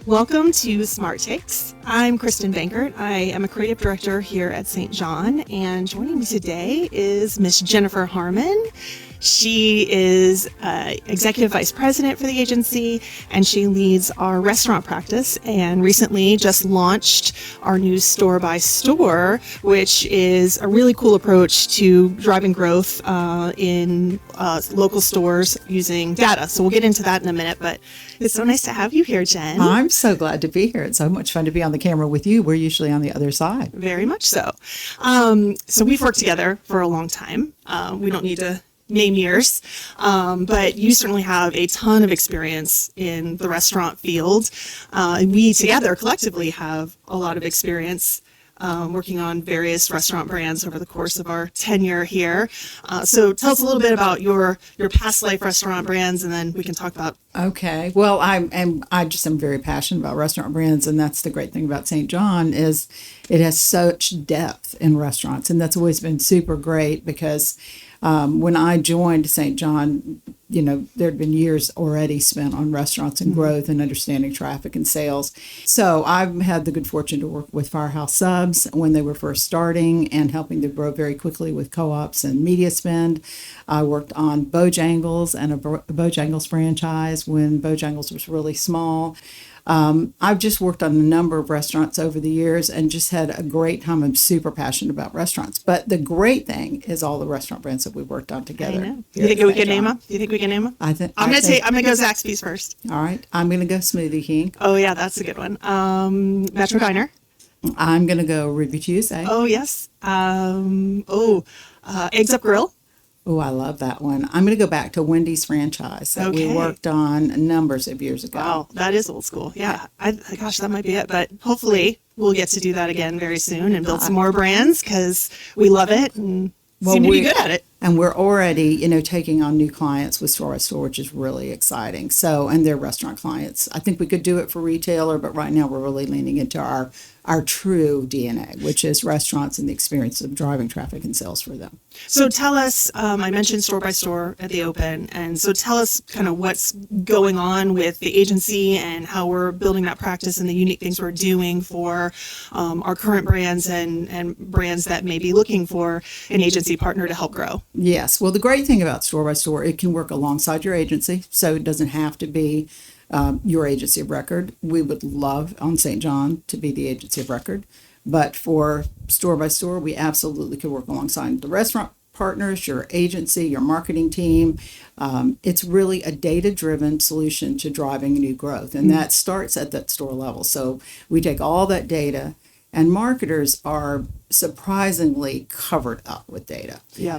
Welcome to Smart Takes. I'm Kristen Bankert. I am a creative director here at St. John, and joining me today is Miss Jennifer Harmon. She is executive vice president for the agency, and she leads our restaurant practice and recently just launched our new store by store, which is a really cool approach to driving growth in local stores using data. So we'll get into that in a minute, but it's so nice to have you here, Jen. I'm so glad to be here. It's so much fun to be on the camera with you. We're usually on the other side. Very much so. So we've worked together for a long time. We don't need to name years, but you certainly have a ton of experience in the restaurant field. We together collectively have a lot of experience working on various restaurant brands over the course of our tenure here. So tell us a little bit about your past life restaurant brands, and then we can talk about. Okay. Well, I just am very passionate about restaurant brands, and that's the great thing about St. John is it has such depth in restaurants, and that's always been super great because when I joined St. John, there had been years already spent on restaurants and growth and understanding traffic and sales. So I've had the good fortune to work with Firehouse Subs when they were first starting and helping them grow very quickly with co-ops and media spend. I worked on Bojangles and a Bojangles franchise when Bojangles was really small. I've just worked on a number of restaurants over the years and just had a great time. I'm super passionate about restaurants. But the great thing is all the restaurant brands that we worked on together. I know. Do you think we can name them? I'm gonna go Zaxby's first. All right. I'm gonna go Smoothie King. Oh yeah, that's a good one. Metro Diner. I'm gonna go Ruby Tuesday. Oh yes. Eggs Up Grill. Oh, I love that one. I'm going to go back to Wendy's franchise that we worked on numbers of years ago. Wow, that is old school. Yeah, gosh, that might be it. But hopefully we'll get to do that again very soon and build some more brands because we love it and seem to be good at it. And we're already, taking on new clients with store by store, which is really exciting. So, and they're restaurant clients. I think we could do it for retailer, but right now we're really leaning into our true DNA, which is restaurants and the experience of driving traffic and sales for them. So tell us, I mentioned store by store at the open, and so tell us kind of what's going on with the agency and how we're building that practice and the unique things we're doing for our current brands and brands that may be looking for an agency partner to help grow. Yes. Well, the great thing about store by store, it can work alongside your agency, so it doesn't have to be your agency of record. We would love on St. John to be the agency of record, but for store by store, we absolutely could work alongside the restaurant partners, your agency, your marketing team. It's really a data-driven solution to driving new growth, and that starts at that store level. So we take all that data, and marketers are surprisingly covered up with data. Yeah.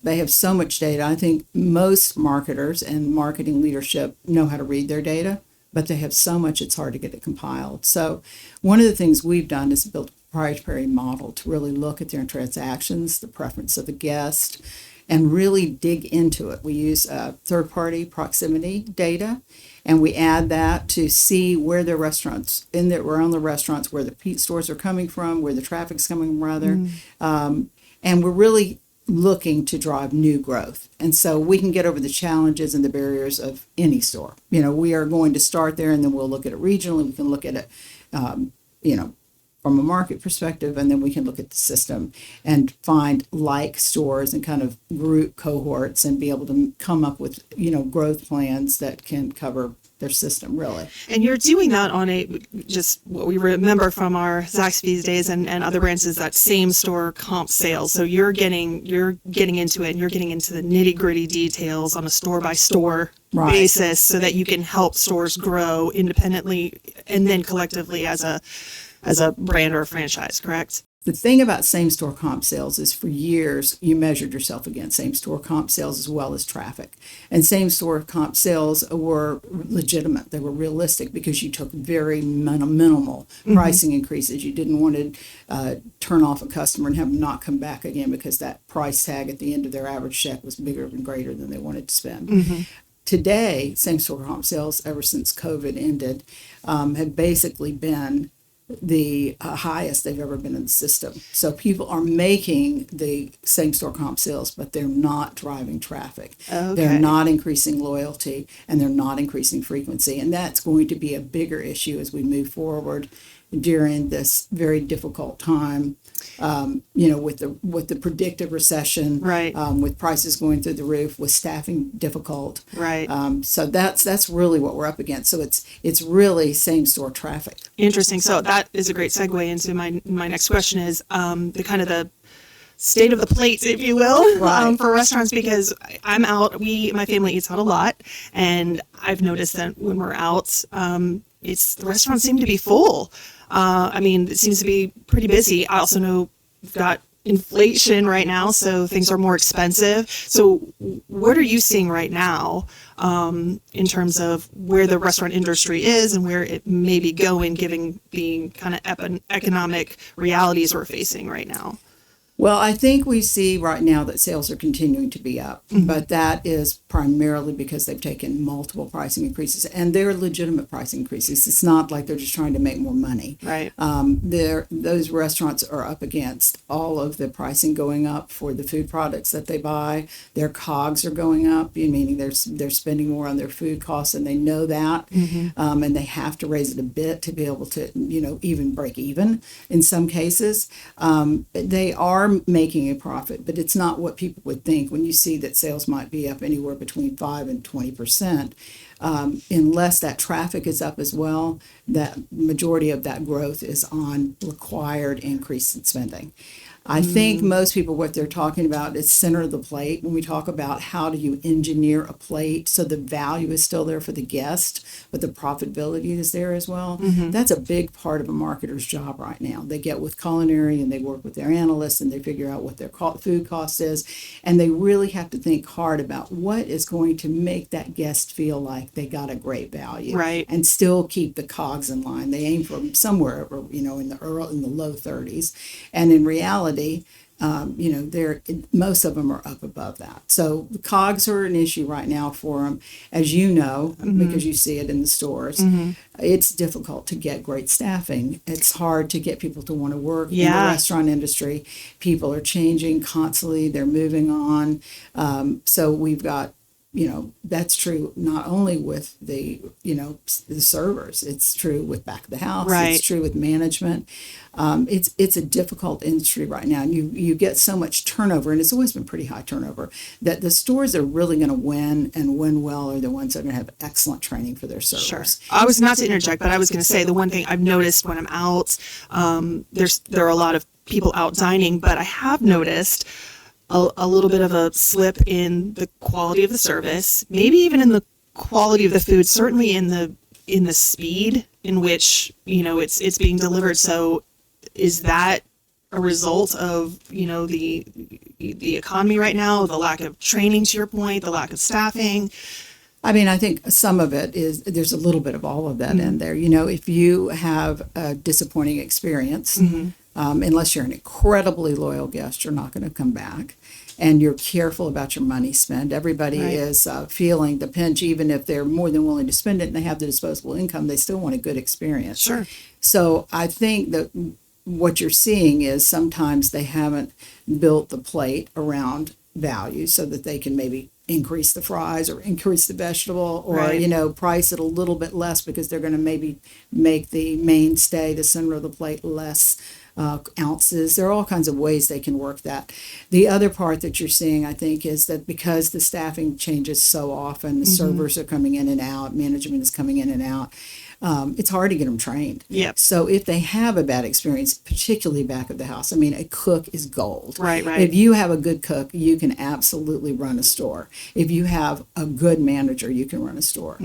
They have so much data. I think most marketers and marketing leadership know how to read their data, but they have so much it's hard to get it compiled. So one of the things we've done is build a proprietary model to really look at their transactions, the preference of the guest, and really dig into it. We use third-party proximity data, and we add that to see where their restaurants, around the restaurants, where the Pete stores are coming from, where the traffic's coming from, rather. And we're really looking to drive new growth. And so we can get over the challenges and the barriers of any store. We are going to start there, and then we'll look at it regionally. We can look at it, from a market perspective, and then we can look at the system and find like stores and kind of group cohorts and be able to come up with, growth plans that can cover their system, really. And you're doing that on just what we remember from our Zaxby's days and other brands is that same store comp sales. So you're getting into it, and you're getting into the nitty gritty details on a store by store basis so that you can help stores grow independently and then collectively as a brand or a franchise, correct? The thing about same-store comp sales is for years you measured yourself against same-store comp sales as well as traffic. And same-store comp sales were legitimate. They were realistic because you took very minimal pricing increases. You didn't want to turn off a customer and have them not come back again because that price tag at the end of their average check was bigger and greater than they wanted to spend. Today, same-store comp sales, ever since COVID ended, have basically been the highest they've ever been in the system. So people are making the same store comp sales, but they're not driving traffic. Okay. They're not increasing loyalty, and they're not increasing frequency. And that's going to be a bigger issue as we move forward during this very difficult time. With the predicted recession, Right. With prices going through the roof, with staffing difficult, Right. So that's really what we're up against. So it's really same store traffic. Interesting. So that is a great segue into my next question is the kind of the state of the plate, if you will, Right. for restaurants, because I'm out. My family eats out a lot, and I've noticed that when we're out, the restaurants seem to be full. It seems to be pretty busy. I also know we've got inflation right now, so things are more expensive. So what are you seeing right now in terms of where the restaurant industry is and where it may be going, given the kind of economic realities we're facing right now? Well, I think we see right now that sales are continuing to be up, but that is primarily because they've taken multiple pricing increases, and they're legitimate price increases. It's not like they're just trying to make more money. Right. Those restaurants are up against all of the pricing going up for the food products that they buy. Their COGS are going up, meaning they're spending more on their food costs, and they know that, and they have to raise it a bit to be able to, even break even in some cases. They are making a profit, but it's not what people would think when you see that sales might be up anywhere between 5 and 20%. Unless that traffic is up as well, that majority of that growth is on required increase in spending. I think most people, what they're talking about is center of the plate. When we talk about how do you engineer a plate so the value is still there for the guest, but the profitability is there as well. That's a big part of a marketer's job right now. They get with culinary and they work with their analysts and they figure out what their food cost is. And they really have to think hard about what is going to make that guest feel like they got a great value. Right. And still keep the COGS in line. They aim for somewhere, in the low 30s. And in reality, most of them are up above that. So the COGS are an issue right now for them, as you know, because you see it in the stores. It's difficult to get great staffing. It's hard to get people to want to work in the restaurant industry. People are changing constantly. They're moving on. So we've got, that's true not only with the servers. It's true with back of the house. Right. It's true with management. It's a difficult industry right now. And you get so much turnover, and it's always been pretty high turnover, that the stores that are really going to win and win well are the ones that are going to have excellent training for their servers. Sure. I was not to interject, but I was going to say the one thing I've noticed when I'm out, there are a lot of people out dining, but I have noticed a little bit of a slip in the quality of the service, maybe even in the quality of the food, certainly in the speed in which, it's being delivered. So is that a result of, the economy right now, the lack of training, to your point, the lack of staffing? I think some of it is, there's a little bit of all of that in there. If you have a disappointing experience, unless you're an incredibly loyal guest, you're not going to come back. And you're careful about your money spent. Everybody is feeling the pinch, even if they're more than willing to spend it and they have the disposable income, they still want a good experience. Sure. So I think that what you're seeing is sometimes they haven't built the plate around value so that they can maybe increase the fries or increase the vegetable or, price it a little bit less because they're going to maybe make the mainstay, the center of the plate, less ounces. There are all kinds of ways they can work that. The other part that you're seeing, I think, is that because the staffing changes so often, the servers are coming in and out, management is coming in and out, it's hard to get them trained. Yep. So if they have a bad experience, particularly back of the house, a cook is gold. Right. If you have a good cook, you can absolutely run a store. If you have a good manager, you can run a store.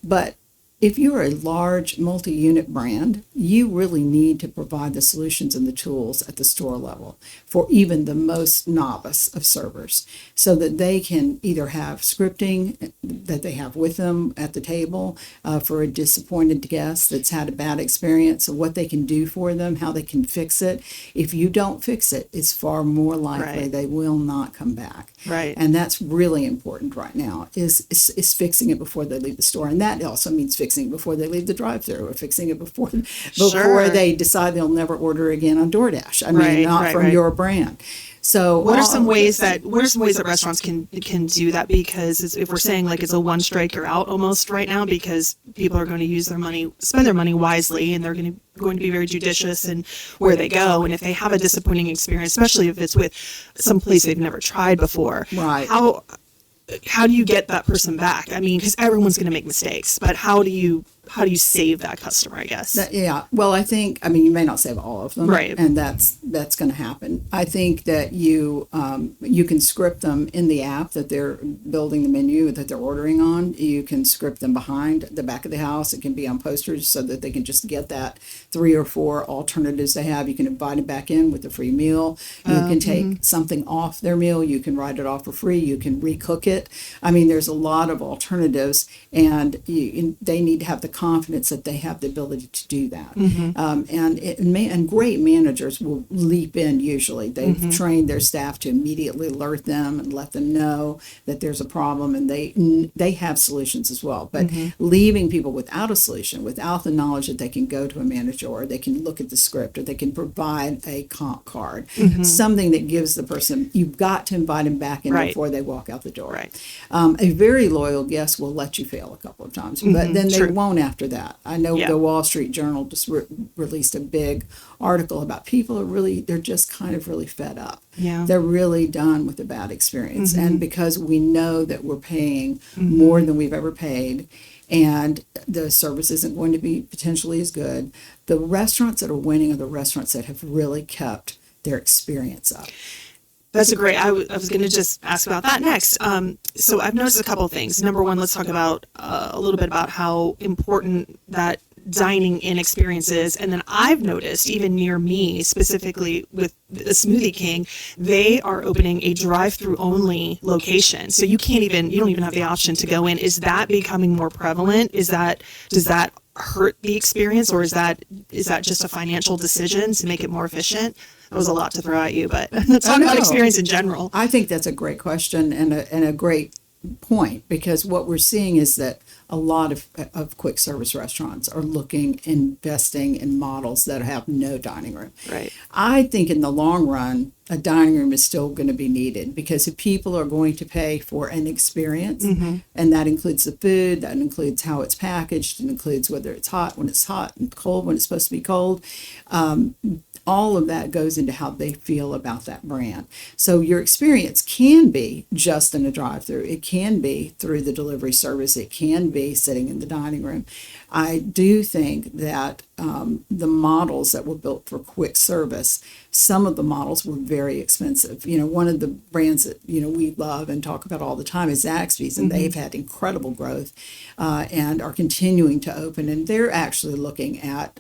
But if you're a large multi-unit brand, you really need to provide the solutions and the tools at the store level for even the most novice of servers so that they can either have scripting that they have with them at the table for a disappointed guest that's had a bad experience, of what they can do for them, how they can fix it. If you don't fix it, it's far more likely they will not come back. Right. And that's really important right now is fixing it before they leave the store. And that also means fixing fixing it before they leave the drive-thru, or fixing it before Sure. they decide they'll never order again on DoorDash. I mean, Right, not right, from right. your brand. So What are some ways that restaurants can do that? Because if we're saying like it's a one strike you're out almost right now, because people are going to use their money, spend their money wisely, and they're going to be very judicious in where they go. And if they have a disappointing experience, especially if it's with some place they've never tried before, Right. How do you get that person back? I mean, because everyone's going to make mistakes, but how do you save that customer, I guess? Yeah. Well, I think, I mean, you may not save all of them, Right. and that's going to happen. I think that you can script them in the app that they're building the menu that they're ordering on. You can script them behind the back of the house. It can be on posters so that they can just get that 3 or 4 alternatives they have. You can invite them back in with a free meal. You can take something off their meal. You can write it off for free. You can recook it. I mean, there's a lot of alternatives, and they need to have the confidence that they have the ability to do that. And great managers will leap in usually. They've trained their staff to immediately alert them and let them know that there's a problem, and they have solutions as well. But leaving people without a solution, without the knowledge that they can go to a manager, or they can look at the script, or they can provide a comp card, something that gives the person, you've got to invite them back in Right. before they walk out the door. Right. A very loyal guest will let you fail a couple of times, but then they True. won't after that. I know Yeah. the Wall Street Journal just released a big article about people they're just kind of really fed up. Yeah. They're really done with the bad experience. And because we know that we're paying more than we've ever paid, and the service isn't going to be potentially as good, the restaurants that are winning are the restaurants that have really kept their experience up. That's a great. I was going to just ask about that next. So I've noticed a couple of things. Number one, let's talk about a little bit about how important that dining in experience is. And then I've noticed, even near me, specifically with the Smoothie King, they are opening a drive-through only location. So you don't even have the option to go in. Is that becoming more prevalent? Does that hurt the experience, or is that just a financial decision to make it more efficient? That was a lot to throw at you, but let's talk about experience in general. I think that's a great question and a great point, because what we're seeing is that a lot of quick service restaurants are investing in models that have no dining room. Right. I think in the long run, a dining room is still going to be needed, because if people are going to pay for an experience, and that includes the food, that includes how it's packaged, it includes whether it's hot when it's hot and cold when it's supposed to be cold, all of that goes into how they feel about that brand. So your experience can be just in a drive-through. It can be through the delivery service. It can be sitting in the dining room. I do think that the models that were built for quick service, some of the models were very expensive. One of the brands that, we love and talk about all the time is Zaxby's, and they've had incredible growth and are continuing to open. And they're actually looking at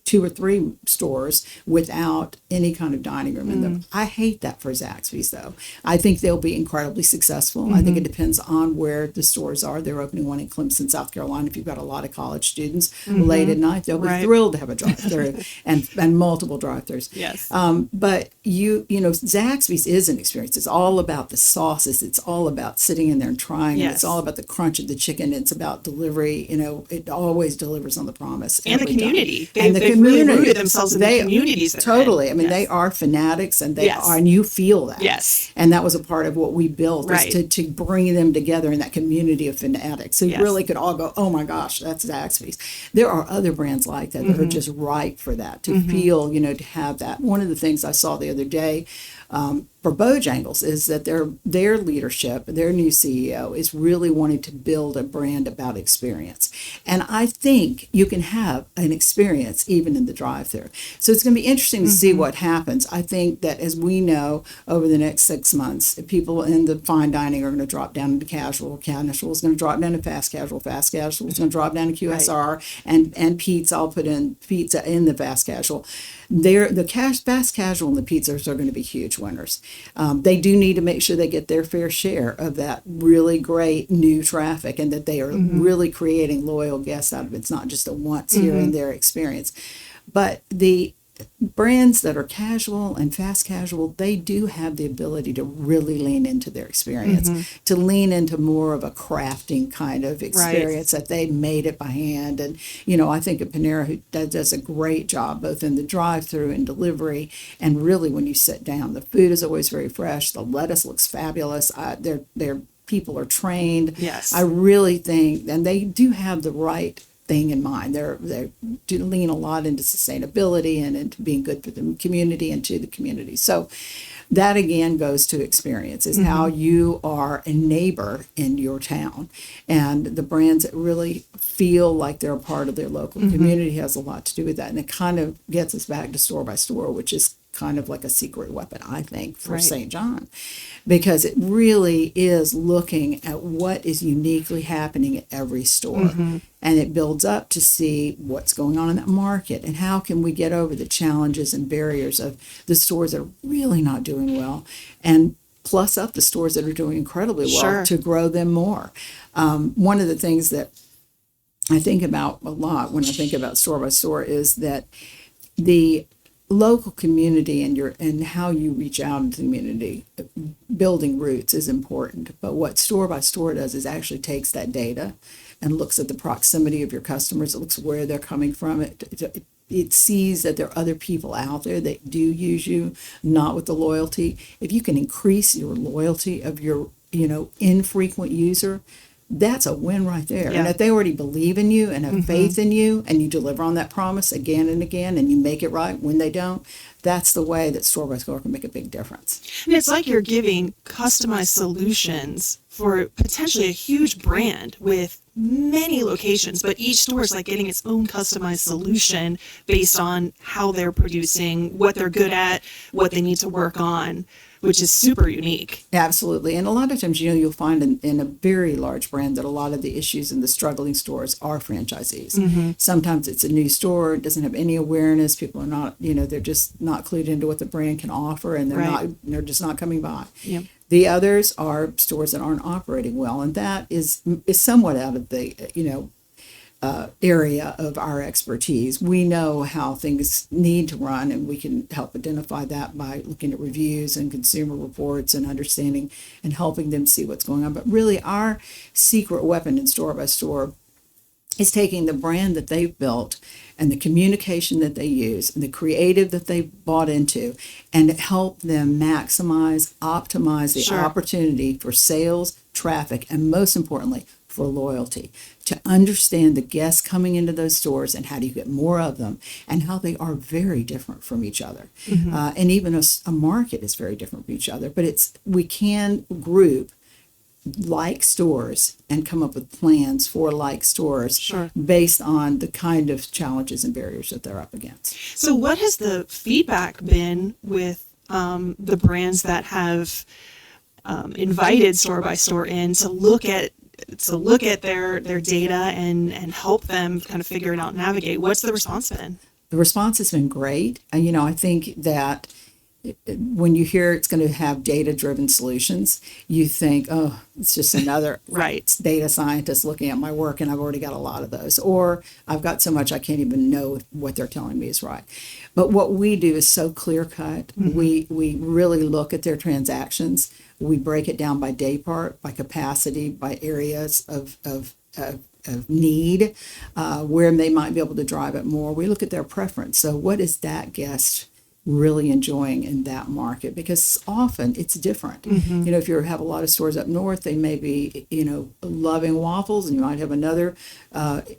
2 or 3 stores without any kind of dining room in them. I hate that for Zaxby's, though. I think they'll be incredibly successful. I think it depends on where the stores are. They're opening one in Clemson, South Carolina. If you've got a lot of college students late at night, they'll be thrilled to have a drive-thru and multiple drive-thrus. Yes. But Zaxby's is an experience. It's all about the sauces. It's all about sitting in there and trying. Yes. And it's all about the crunch of the chicken. It's about delivery. It always delivers on the promise. And the every time. community. And the They've really rooted themselves in the communities that totally. they're in. I mean, they are fanatics, and they are, and you feel that. Yes. And that was a part of what we built, Right. is to bring them together in that community of fanatics who really could all go, oh my gosh, that's Zaxby's. There are other brands like that that are just right for that, to feel, to have that. One of the things I saw the other day for Bojangles is that their leadership, their new CEO, is really wanting to build a brand about experience. And I think you can have an experience even in the drive-thru. So it's going to be interesting to see what happens. I think that, as we know, over the next 6 months, people in the fine dining are going to drop down into casual. Casual is going to drop down to fast casual. Fast casual is going to drop down to QSR, and pizza. I'll put in pizza in the fast casual. Fast casual and the pizzas are going to be huge winners. They do need to make sure they get their fair share of that really great new traffic, and that they are really creating loyal guests out of it. It's not just a once here and there experience. But brands that are casual and fast casual, they do have the ability to really lean into their experience, to lean into more of a crafting kind of experience, that they made it by hand. And, I think at Panera, who does a great job both in the drive-through and delivery. And really, when you sit down, the food is always very fresh. The lettuce looks fabulous. Their people are trained. Yes. I really think, and they do have the right thing in mind. They do lean a lot into sustainability and into being good for the community and to the community. So that again goes to experience, is how you are a neighbor in your town. And the brands that really feel like they're a part of their local community has a lot to do with that. And it kind of gets us back to store by store, which is kind of like a secret weapon, I think, for St. John, because it really is looking at what is uniquely happening at every store. And it builds up to see what's going on in that market and how can we get over the challenges and barriers of the stores that are really not doing well, and plus up the stores that are doing incredibly well to grow them more. One of the things that I think about a lot when I think about store by store is that the local community and how you reach out into the community, building roots is important. But what store by store does is actually takes that data and looks at the proximity of your customers. It looks where they're coming from. It sees that there are other people out there that do use you, not with the loyalty. If you can increase your loyalty of your, infrequent user, that's a win right there. And if they already believe in you and have faith in you, and you deliver on that promise again and again, and you make it right when they don't, that's the way that store by store can make a big difference. And it's like you're giving customized solutions for potentially a huge brand with many locations, but each store is like getting its own customized solution based on how they're producing, what they're good at, what they need to work on, which is super unique. Absolutely. And a lot of times, you'll find in a very large brand that a lot of the issues in the struggling stores are franchisees. Sometimes it's a new store, it doesn't have any awareness. People are not, they're just not clued into what the brand can offer, and they're just not coming by. The others are stores that aren't operating well, and that is somewhat out of the, area of our expertise. We know how things need to run, and we can help identify that by looking at reviews and consumer reports and understanding and helping them see what's going on. But really, our secret weapon in store by store is taking the brand that they've built and the communication that they use and the creative that they bought into, and help them maximize, optimize the opportunity for sales, traffic, and most importantly, for loyalty, to understand the guests coming into those stores and how do you get more of them, and how they are very different from each other. And even a market is very different from each other, but we can group like stores and come up with plans for like stores based on the kind of challenges and barriers that they're up against. So what has the feedback been with the brands that have invited store by store in to look at their data and help them kind of figure it out and navigate? What's the response been? The response has been great. And, I think that when you hear it's going to have data-driven solutions, you think, oh, it's just another data scientist looking at my work, and I've already got a lot of those. Or I've got so much I can't even know what they're telling me is right. But what we do is so clear-cut. We really look at their transactions. We break it down by day part, by capacity, by areas of need, where they might be able to drive it more. We look at their preference. So what is that guest really enjoying in that market? Because often it's different. If you have a lot of stores up north, they may be, loving waffles, and you might have another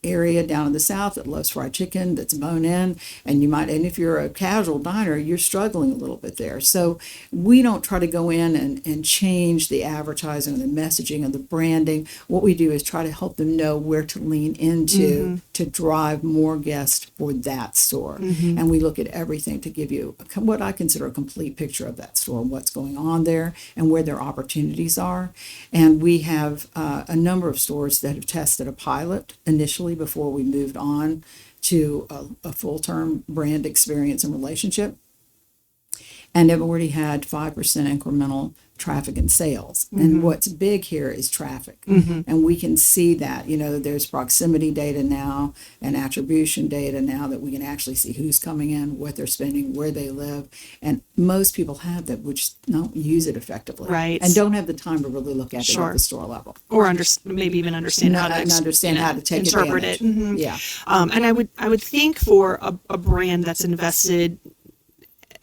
area down in the south that loves fried chicken that's bone in, and if you're a casual diner, you're struggling a little bit there. So we don't try to go in and change the advertising and the messaging and the branding. What we do is try to help them know where to lean into to drive more guests for that store. And we look at everything to give you what I consider a complete picture of that store, what's going on there and where their opportunities are. And we have a number of stores that have tested a pilot initially before we moved on to a full-term brand experience and relationship. and have already had 5% incremental traffic and sales. And what's big here is traffic. And we can see that, there's proximity data now and attribution data now that we can actually see who's coming in, what they're spending, where they live. And most people have that, which don't use it effectively. Right. And don't have the time to really look at it Sure. at the store level. Or maybe even understand how to understand how to take interpret advantage. it. Yeah. And I would think for a brand that's invested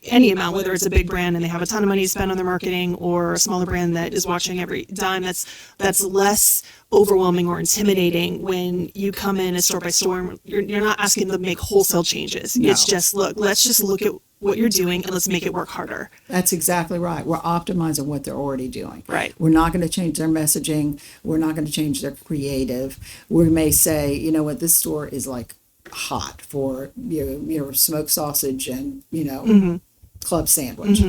any amount, whether it's a big brand and they have a ton of money to spend on their marketing, or a smaller brand that is watching every dime, that's less overwhelming or intimidating when you come in as store by store and you're not asking them to make wholesale changes. No. It's just, let's just look at what you're doing and let's make it work harder. That's exactly right. We're optimizing what they're already doing. Right. We're not going to change their messaging. We're not going to change their creative. We may say, this store is like hot for your smoked sausage and club sandwich.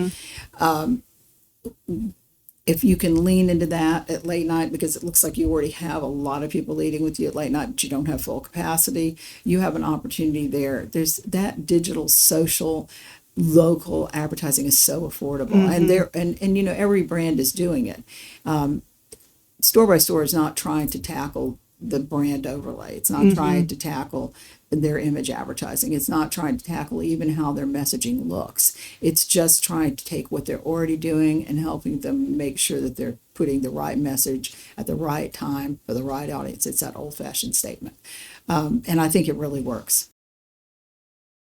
If you can lean into that at late night, because it looks like you already have a lot of people eating with you at late night, but you don't have full capacity, you have an opportunity there. There's that digital, social, local advertising is so affordable, and every brand is doing it. Store by store is not trying to tackle the brand overlay. It's not trying to tackle their image advertising. It's not trying to tackle even how their messaging looks. It's just trying to take what they're already doing and helping them make sure that they're putting the right message at the right time for the right audience. It's that old-fashioned statement. And I think it really works.